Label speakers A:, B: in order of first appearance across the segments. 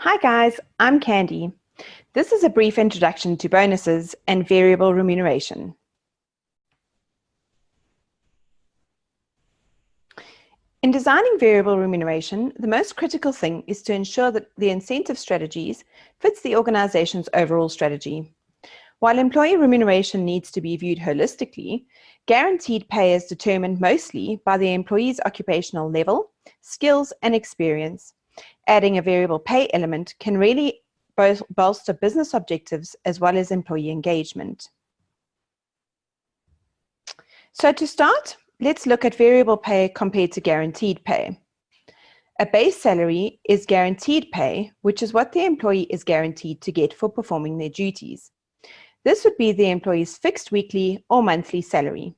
A: Hi guys, I'm Candy. This is a brief introduction to bonuses and variable remuneration. In designing variable remuneration, the most critical thing is to ensure that the incentive strategies fits the organization's overall strategy. While employee remuneration needs to be viewed holistically, guaranteed pay is determined mostly by the employee's occupational level, skills, and experience. Adding a variable pay element can really bolster business objectives as well as employee engagement. So to start, let's look at variable pay compared to guaranteed pay. A base salary is guaranteed pay, which is what the employee is guaranteed to get for performing their duties. This would be the employee's fixed weekly or monthly salary.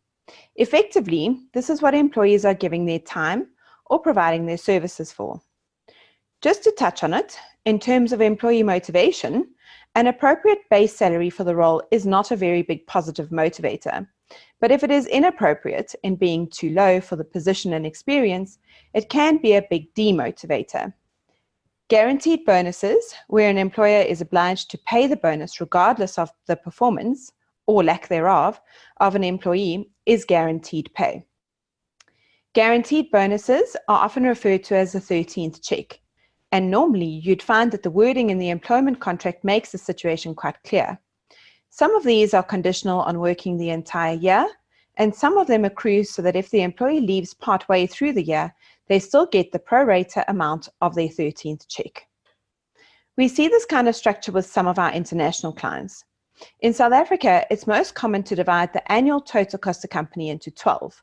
A: Effectively, this is what employees are giving their time or providing their services for. Just to touch on it, in terms of employee motivation, an appropriate base salary for the role is not a very big positive motivator. But if it is inappropriate in being too low for the position and experience, it can be a big demotivator. Guaranteed bonuses, where an employer is obliged to pay the bonus regardless of the performance, or lack thereof, of an employee, is guaranteed pay. Guaranteed bonuses are often referred to as the 13th check. And normally, you'd find that the wording in the employment contract makes the situation quite clear. Some of these are conditional on working the entire year, and some of them accrue so that if the employee leaves partway through the year, they still get the pro rata amount of their 13th check. We see this kind of structure with some of our international clients. In South Africa, it's most common to divide the annual total cost of company into 12.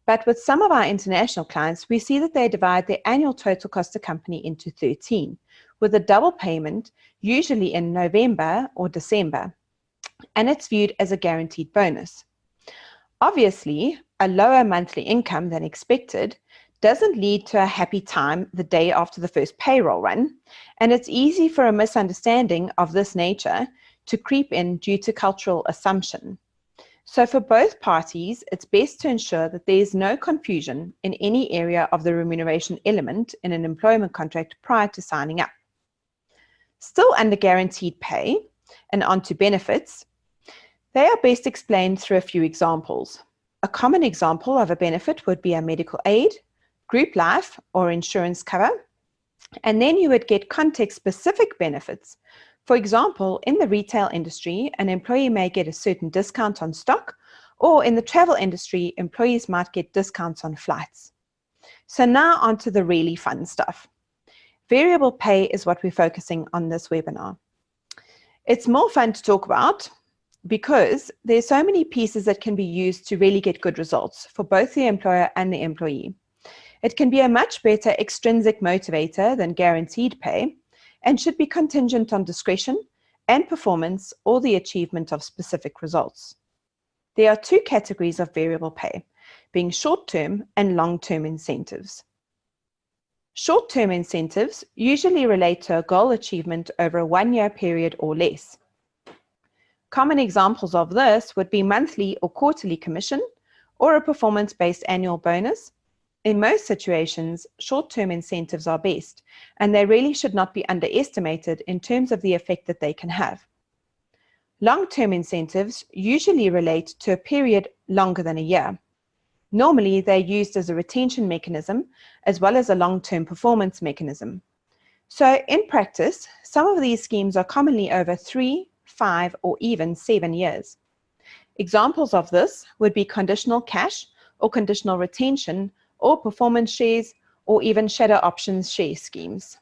A: But with some of our international clients, we see that they divide their annual total cost of company into 13, with a double payment, usually in November or December, and it's viewed as a guaranteed bonus. Obviously, a lower monthly income than expected doesn't lead to a happy time the day after the first payroll run, and it's easy for a misunderstanding of this nature to creep in due to cultural assumption. So for both parties, it's best to ensure that there is no confusion in any area of the remuneration element in an employment contract prior to signing up. Still under guaranteed pay and onto benefits, they are best explained through a few examples. A common example of a benefit would be a medical aid, group life or insurance cover, and then you would get context-specific benefits. For example, in the retail industry, an employee may get a certain discount on stock, or in the travel industry, employees might get discounts on flights. So now onto the really fun stuff. Variable pay is what we're focusing on this webinar. It's more fun to talk about because there's so many pieces that can be used to really get good results for both the employer and the employee. It can be a much better extrinsic motivator than guaranteed pay, and should be contingent on discretion and performance or the achievement of specific results. There are two categories of variable pay, being short-term and long-term incentives. Short-term incentives usually relate to a goal achievement over a one-year period or less. Common examples of this would be monthly or quarterly commission or a performance-based annual bonus. In most situations, short-term incentives are best, and they really should not be underestimated in terms of the effect that they can have. Long-term incentives usually relate to a period longer than a year. Normally, they're used as a retention mechanism as well as a long-term performance mechanism. So in practice, some of these schemes are commonly over 3, 5, or even 7 years. Examples of this would be conditional cash or conditional retention, or performance shares, or even shadow options share schemes.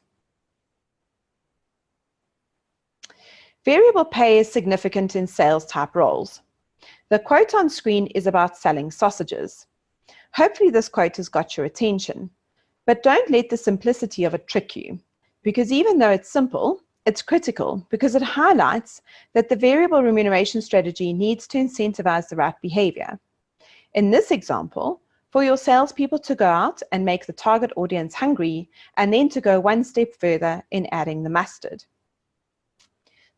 A: Variable pay is significant in sales type roles. The quote on screen is about selling sausages. Hopefully this quote has got your attention, but don't let the simplicity of it trick you, because even though it's simple, it's critical because it highlights that the variable remuneration strategy needs to incentivize the right behavior. In this example, for your salespeople to go out and make the target audience hungry, and then to go one step further in adding the mustard.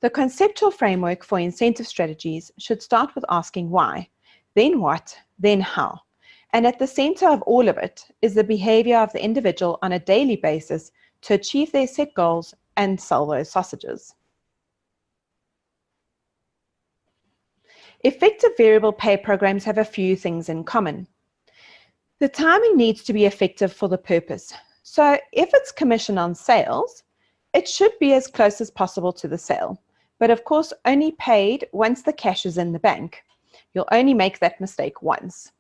A: The conceptual framework for incentive strategies should start with asking why, then what, then how. And at the center of all of it is the behavior of the individual on a daily basis to achieve their set goals and sell those sausages. Effective variable pay programs have a few things in common. The timing needs to be effective for the purpose. So if it's commission on sales, it should be as close as possible to the sale, but of course only paid once the cash is in the bank. You'll only make that mistake once.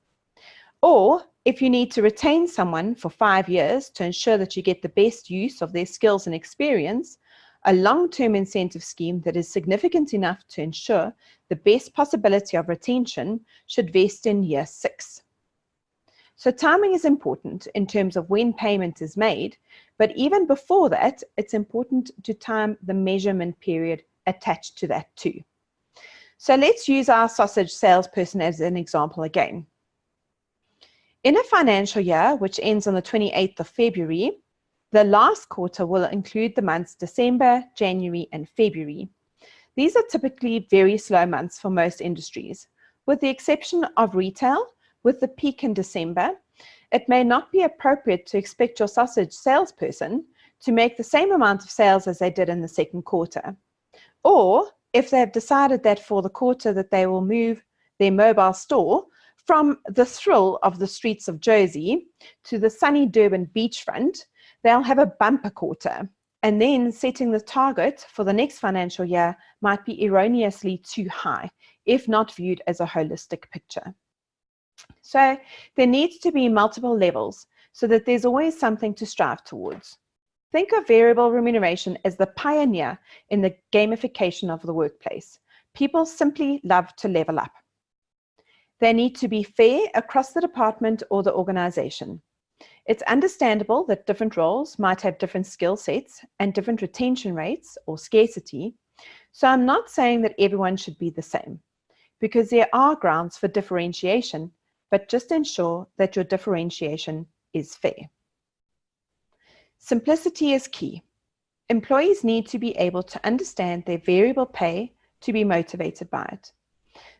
A: Or if you need to retain someone for 5 years to ensure that you get the best use of their skills and experience, a long-term incentive scheme that is significant enough to ensure the best possibility of retention should vest in year 6. So timing is important in terms of when payment is made, but even before that, it's important to time the measurement period attached to that too. So let's use our sausage salesperson as an example again. In a financial year, which ends on the 28th of February, the last quarter will include the months December, January, and February. These are typically very slow months for most industries, with the exception of retail, with the peak in December. It may not be appropriate to expect your sausage salesperson to make the same amount of sales as they did in the second quarter. Or if they have decided that for the quarter that they will move their mobile store from the thrill of the streets of Jersey to the sunny Durban beachfront, they'll have a bumper quarter. And then setting the target for the next financial year might be erroneously too high, if not viewed as a holistic picture. So there needs to be multiple levels so that there's always something to strive towards. Think of variable remuneration as the pioneer in the gamification of the workplace. People simply love to level up. They need to be fair across the department or the organization. It's understandable that different roles might have different skill sets and different retention rates or scarcity. So I'm not saying that everyone should be the same, because there are grounds for differentiation, but just ensure that your differentiation is fair. Simplicity is key. Employees need to be able to understand their variable pay to be motivated by it.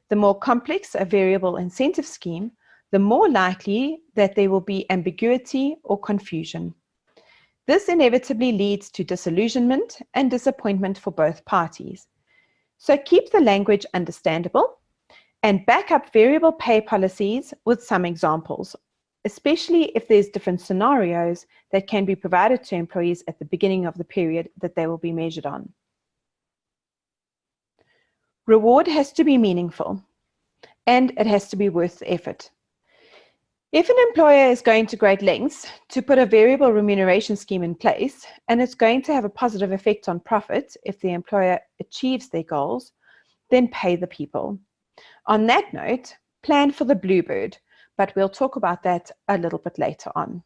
A: The more complex a variable incentive scheme, the more likely that there will be ambiguity or confusion. This inevitably leads to disillusionment and disappointment for both parties. So keep the language understandable and back up variable pay policies with some examples, especially if there's different scenarios that can be provided to employees at the beginning of the period that they will be measured on. Reward has to be meaningful, and it has to be worth the effort. If an employer is going to great lengths to put a variable remuneration scheme in place, and it's going to have a positive effect on profit if the employer achieves their goals, then pay the people. On that note, plan for the bluebird, but we'll talk about that a little bit later on.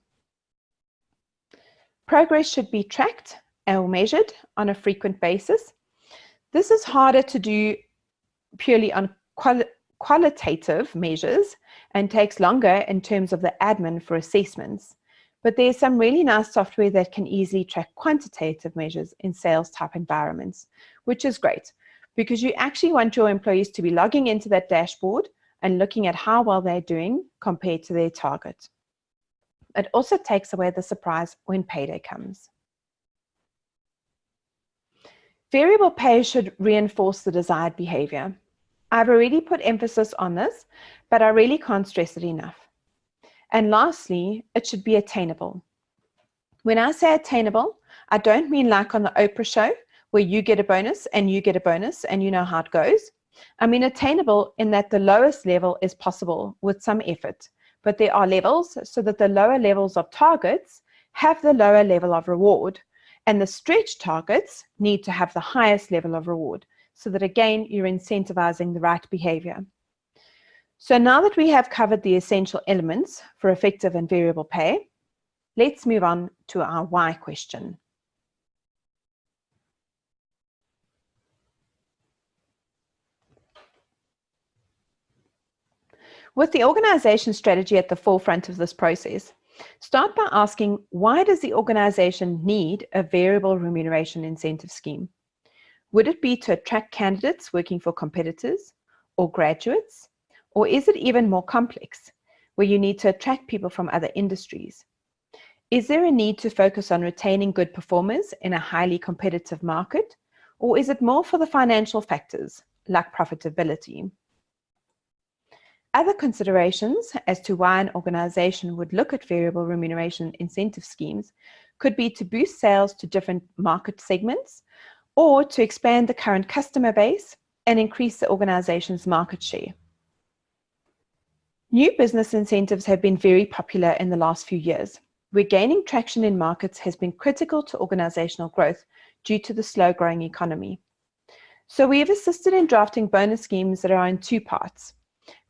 A: Progress should be tracked or measured on a frequent basis. This is harder to do purely on qualitative measures and takes longer in terms of the admin for assessments. But there's some really nice software that can easily track quantitative measures in sales type environments, which is great because you actually want your employees to be logging into that dashboard and looking at how well they're doing compared to their target. It also takes away the surprise when payday comes. Variable pay should reinforce the desired behavior. I've already put emphasis on this, but I really can't stress it enough. And lastly, it should be attainable. When I say attainable, I don't mean like on the Oprah show, where you get a bonus and you get a bonus and you know how it goes. I mean attainable in that the lowest level is possible with some effort, but there are levels so that the lower levels of targets have the lower level of reward, and the stretch targets need to have the highest level of reward, so that again, you're incentivizing the right behavior. So now that we have covered the essential elements for effective and variable pay, let's move on to our why question. With the organization strategy at the forefront of this process, start by asking, why does the organization need a variable remuneration incentive scheme? Would it be to attract candidates working for competitors or graduates? Or is it even more complex, where you need to attract people from other industries? Is there a need to focus on retaining good performers in a highly competitive market, or is it more for the financial factors like profitability? Other considerations as to why an organization would look at variable remuneration incentive schemes could be to boost sales to different market segments or to expand the current customer base and increase the organization's market share. New business incentives have been very popular in the last few years, where gaining traction in markets has been critical to organizational growth due to the slow-growing economy. So we have assisted in drafting bonus schemes that are in two parts,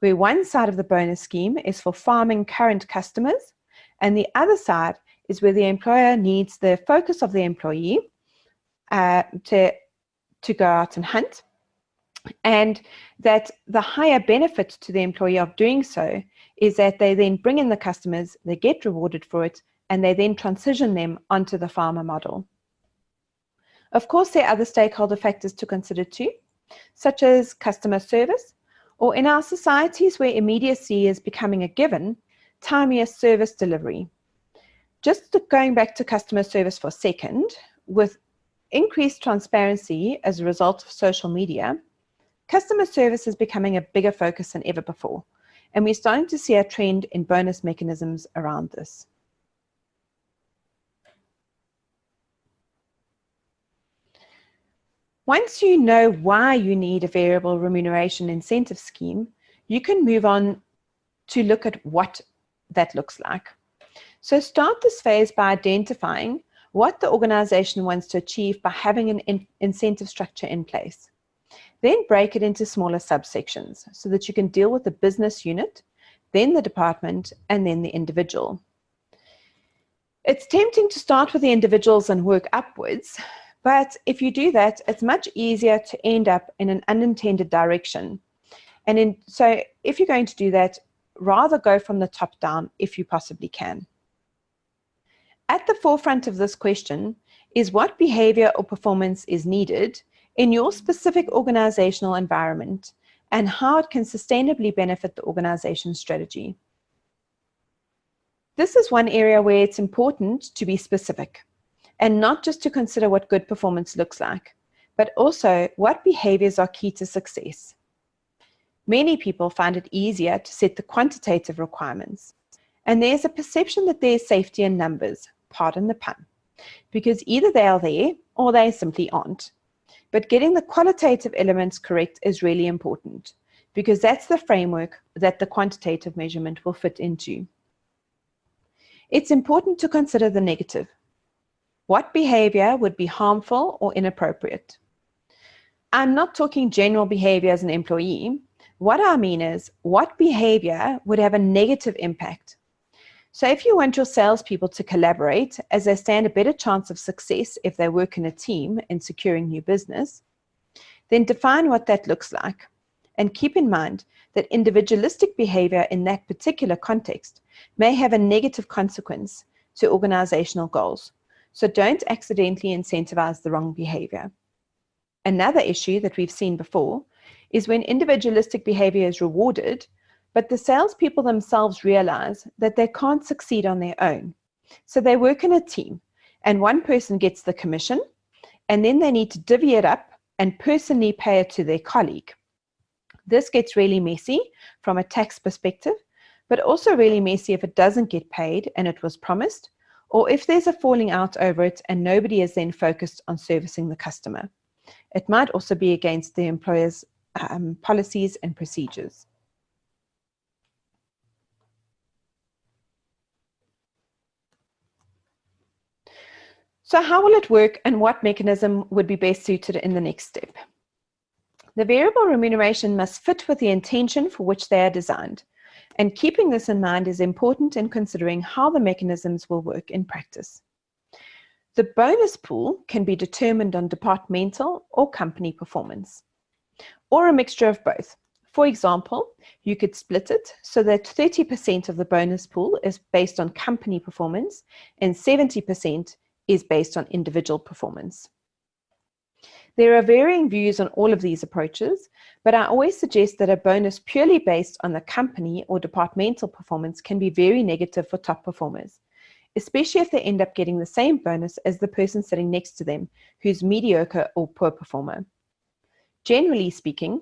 A: where one side of the bonus scheme is for farming current customers, and the other side is where the employer needs the focus of the employee to go out and hunt, and that the higher benefit to the employee of doing so is that they then bring in the customers, they get rewarded for it, and they then transition them onto the farmer model. Of course, there are other stakeholder factors to consider too, such as customer service, or in our societies where immediacy is becoming a given, timelier service delivery. Just going back to customer service for a second, with increased transparency as a result of social media, customer service is becoming a bigger focus than ever before, and we're starting to see a trend in bonus mechanisms around this. Once you know why you need a variable remuneration incentive scheme, you can move on to look at what that looks like. So start this phase by identifying what the organization wants to achieve by having an incentive structure in place. Then break it into smaller subsections so that you can deal with the business unit, then the department, and then the individual. It's tempting to start with the individuals and work upwards, but if you do that, it's much easier to end up in an unintended direction. So if you're going to do that, rather go from the top down if you possibly can. At the forefront of this question is what behavior or performance is needed in your specific organizational environment and how it can sustainably benefit the organization's strategy. This is one area where it's important to be specific and not just to consider what good performance looks like, but also what behaviors are key to success. Many people find it easier to set the quantitative requirements, and there's a perception that there's safety in numbers, pardon the pun, because either they are there or they simply aren't. But getting the qualitative elements correct is really important because that's the framework that the quantitative measurement will fit into. It's important to consider the negative. What behavior would be harmful or inappropriate? I'm not talking general behavior as an employee. What I mean is, what behavior would have a negative impact? So if you want your salespeople to collaborate, as they stand a better chance of success if they work in a team in securing new business, then define what that looks like. And keep in mind that individualistic behavior in that particular context may have a negative consequence to organizational goals. So don't accidentally incentivize the wrong behavior. Another issue that we've seen before is when individualistic behavior is rewarded, but the salespeople themselves realize that they can't succeed on their own. So they work in a team, and one person gets the commission, and then they need to divvy it up and personally pay it to their colleague. This gets really messy from a tax perspective, but also really messy if it doesn't get paid and it was promised, or if there's a falling out over it and nobody is then focused on servicing the customer. It might also be against the employer's policies and procedures. So how will it work and what mechanism would be best suited in the next step? The variable remuneration must fit with the intention for which they are designed, and keeping this in mind is important in considering how the mechanisms will work in practice. The bonus pool can be determined on departmental or company performance, or a mixture of both. For example, you could split it so that 30% of the bonus pool is based on company performance and 70% is based on individual performance. There are varying views on all of these approaches, but I always suggest that a bonus purely based on the company or departmental performance can be very negative for top performers. especially if they end up getting the same bonus as the person sitting next to them who's mediocre or poor performer. Generally speaking,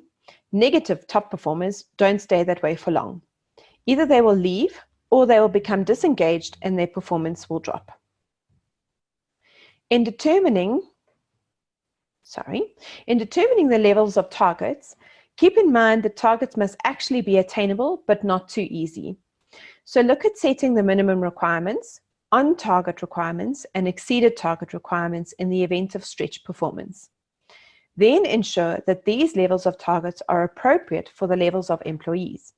A: negative top performers don't stay that way for long. Either they will leave or they will become disengaged and their performance will drop. In determining the levels of targets, keep in mind that targets must actually be attainable but not too easy. So look at setting the minimum requirements, on-target requirements, and exceeded target requirements in the event of stretched performance. Then ensure that these levels of targets are appropriate for the levels of employees.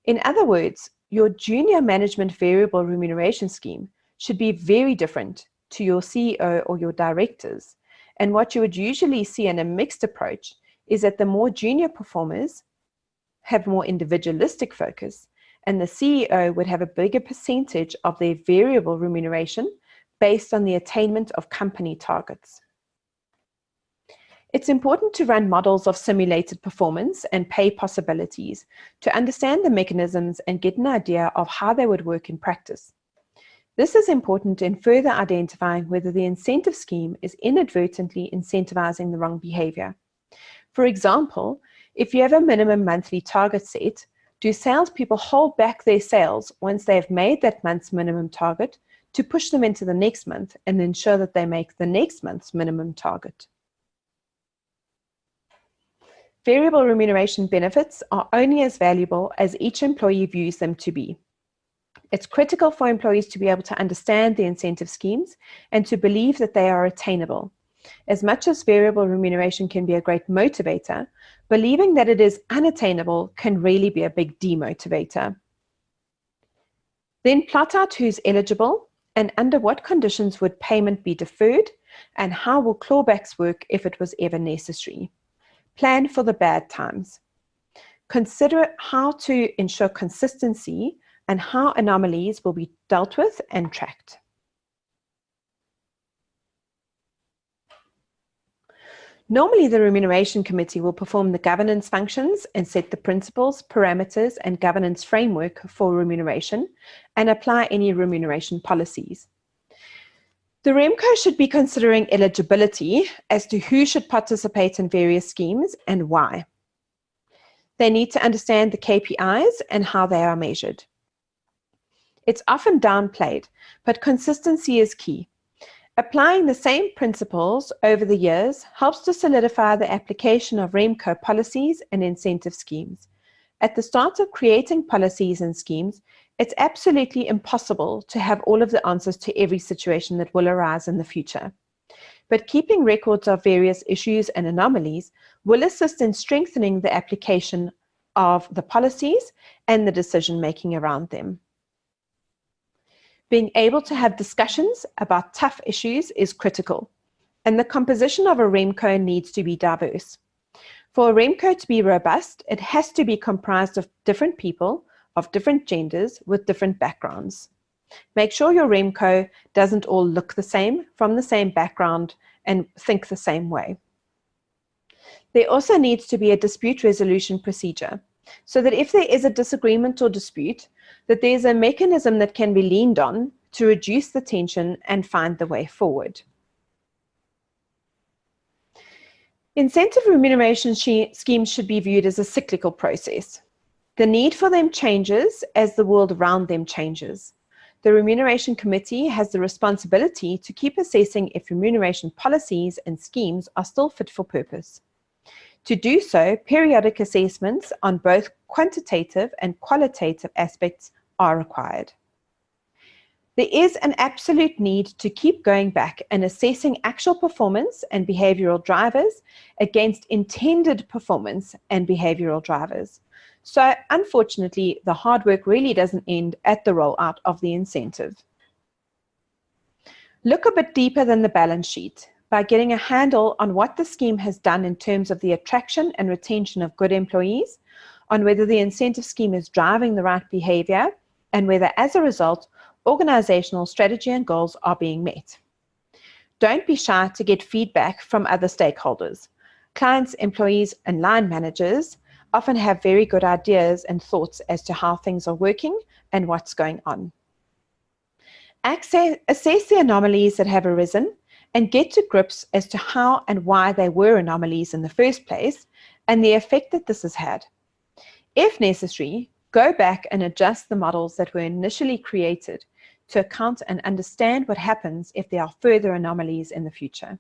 A: In other words, your junior management variable remuneration scheme should be very different to your CEO or your directors. And what you would usually see in a mixed approach is that the more junior performers have more individualistic focus, and the CEO would have a bigger percentage of their variable remuneration based on the attainment of company targets. It's important to run models of simulated performance and pay possibilities to understand the mechanisms and get an idea of how they would work in practice. This is important in further identifying whether the incentive scheme is inadvertently incentivizing the wrong behavior. For example, if you have a minimum monthly target set, do salespeople hold back their sales once they have made that month's minimum target to push them into the next month and ensure that they make the next month's minimum target? Variable remuneration benefits are only as valuable as each employee views them to be. It's critical for employees to be able to understand the incentive schemes and to believe that they are attainable. As much as variable remuneration can be a great motivator, believing that it is unattainable can really be a big demotivator. Then plot out who's eligible and under what conditions would payment be deferred and how will clawbacks work if it was ever necessary. Plan for the bad times. Consider how to ensure consistency and how anomalies will be dealt with and tracked. Normally, the Remuneration Committee will perform the governance functions and set the principles, parameters, and governance framework for remuneration and apply any remuneration policies. The RemCo should be considering eligibility as to who should participate in various schemes and why. They need to understand the KPIs and how they are measured. It's often downplayed, but consistency is key. Applying the same principles over the years helps to solidify the application of RemCo policies and incentive schemes. At the start of creating policies and schemes, it's absolutely impossible to have all of the answers to every situation that will arise in the future. But keeping records of various issues and anomalies will assist in strengthening the application of the policies and the decision-making around them. Being able to have discussions about tough issues is critical, and the composition of a RemCo needs to be diverse. For a RemCo to be robust, it has to be comprised of different people, of different genders, with different backgrounds. Make sure your RemCo doesn't all look the same, from the same background, and think the same way. There also needs to be a dispute resolution procedure, so that if there is a disagreement or dispute, that there's a mechanism that can be leaned on to reduce the tension and find the way forward. Incentive remuneration schemes should be viewed as a cyclical process. The need for them changes as the world around them changes. The Remuneration Committee has the responsibility to keep assessing if remuneration policies and schemes are still fit for purpose. To do so, periodic assessments on both quantitative and qualitative aspects are required. There is an absolute need to keep going back and assessing actual performance and behavioral drivers against intended performance and behavioral drivers. So, unfortunately, the hard work really doesn't end at the rollout of the incentive. Look a bit deeper than the balance sheet by getting a handle on what the scheme has done in terms of the attraction and retention of good employees, on whether the incentive scheme is driving the right behavior, and whether, as a result, organizational strategy and goals are being met. Don't be shy to get feedback from other stakeholders. Clients, employees, and line managers often have very good ideas and thoughts as to how things are working and what's going on. Assess the anomalies that have arisen and get to grips as to how and why they were anomalies in the first place and the effect that this has had. If necessary, go back and adjust the models that were initially created to account and understand what happens if there are further anomalies in the future.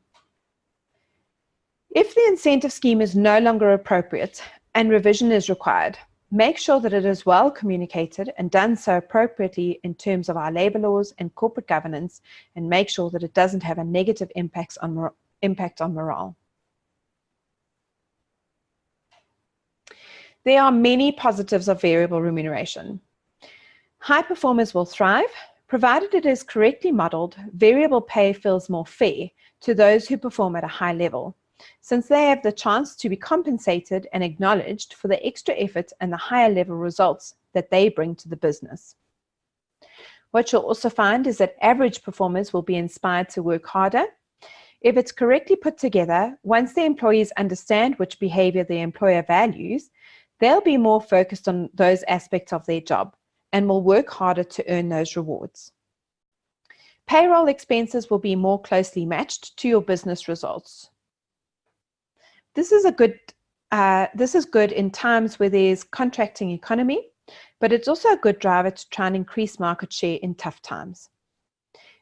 A: If the incentive scheme is no longer appropriate and revision is required, make sure that it is well communicated and done so appropriately in terms of our labor laws and corporate governance, and make sure that it doesn't have a negative impact on morale. There are many positives of variable remuneration. High performers will thrive. Provided it is correctly modeled, variable pay feels more fair to those who perform at a high level, since they have the chance to be compensated and acknowledged for the extra effort and the higher level results that they bring to the business. What you'll also find is that average performers will be inspired to work harder. If it's correctly put together, once the employees understand which behavior the employer values, they'll be more focused on those aspects of their job and will work harder to earn those rewards. Payroll expenses will be more closely matched to your business results. This is good in times where there's contracting economy, but it's also a good driver to try and increase market share in tough times.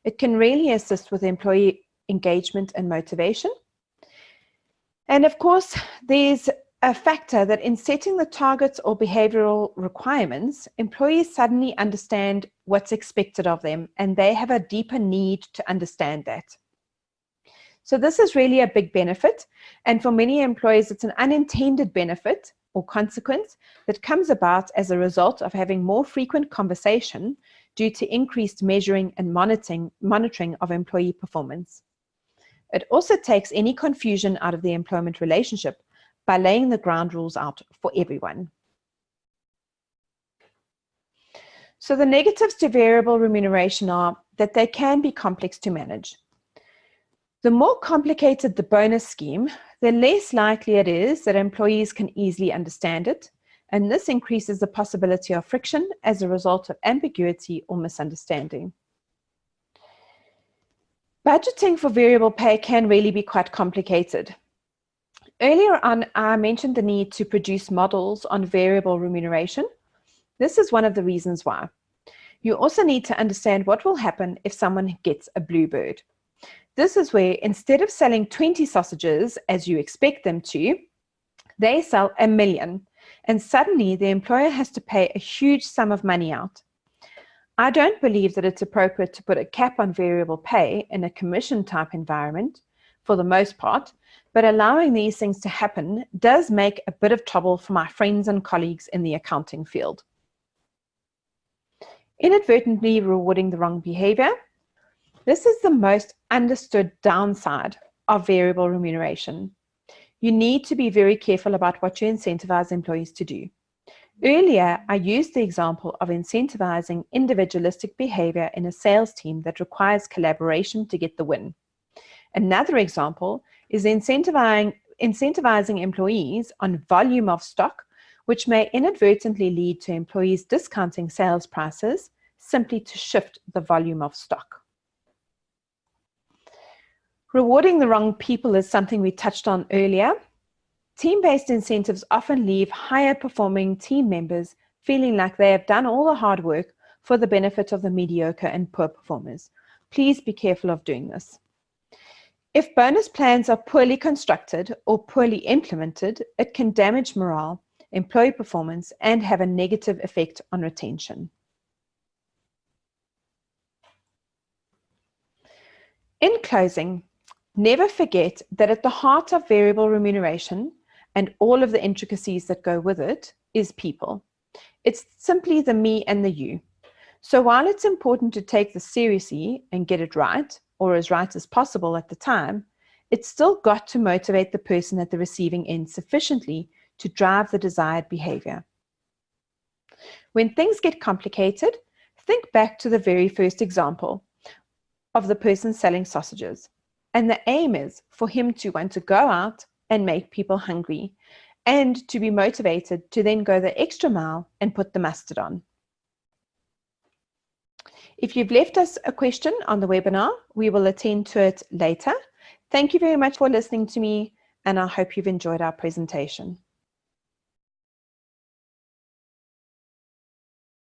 A: It can really assist with employee engagement and motivation. And of course, there's a factor that in setting the targets or behavioral requirements, employees suddenly understand what's expected of them, and they have a deeper need to understand that. So this is really a big benefit, and for many employees, it's an unintended benefit or consequence that comes about as a result of having more frequent conversation due to increased measuring and monitoring of employee performance. It also takes any confusion out of the employment relationship by laying the ground rules out for everyone. So the negatives to variable remuneration are that they can be complex to manage. The more complicated the bonus scheme, the less likely it is that employees can easily understand it, and this increases the possibility of friction as a result of ambiguity or misunderstanding. Budgeting for variable pay can really be quite complicated. Earlier on, I mentioned the need to produce models on variable remuneration. This is one of the reasons why. You also need to understand what will happen if someone gets a bluebird. This is where instead of selling 20 sausages as you expect them to, they sell 1 million, and suddenly the employer has to pay a huge sum of money out. I don't believe that it's appropriate to put a cap on variable pay in a commission type environment for the most part, but allowing these things to happen does make a bit of trouble for my friends and colleagues in the accounting field. Inadvertently rewarding the wrong behavior. This is the most understood downside of variable remuneration. You need to be very careful about what you incentivize employees to do. Earlier, I used the example of incentivizing individualistic behavior in a sales team that requires collaboration to get the win. Another example is incentivizing employees on volume of stock, which may inadvertently lead to employees discounting sales prices simply to shift the volume of stock. Rewarding the wrong people is something we touched on earlier. Team-based incentives often leave higher performing team members feeling like they have done all the hard work for the benefit of the mediocre and poor performers. Please be careful of doing this. If bonus plans are poorly constructed or poorly implemented, it can damage morale, employee performance, and have a negative effect on retention. In closing, never forget that at the heart of variable remuneration and all of the intricacies that go with it is people. It's simply the me and the you. So while it's important to take this seriously and get it right, or as right as possible at the time, it's still got to motivate the person at the receiving end sufficiently to drive the desired behavior. When things get complicated, think back to the very first example of the person selling sausages. And the aim is for him to want to go out and make people hungry and to be motivated to then go the extra mile and put the mustard on. If you've left us a question on the webinar, we will attend to it later. Thank you very much for listening to me, and I hope you've enjoyed our presentation.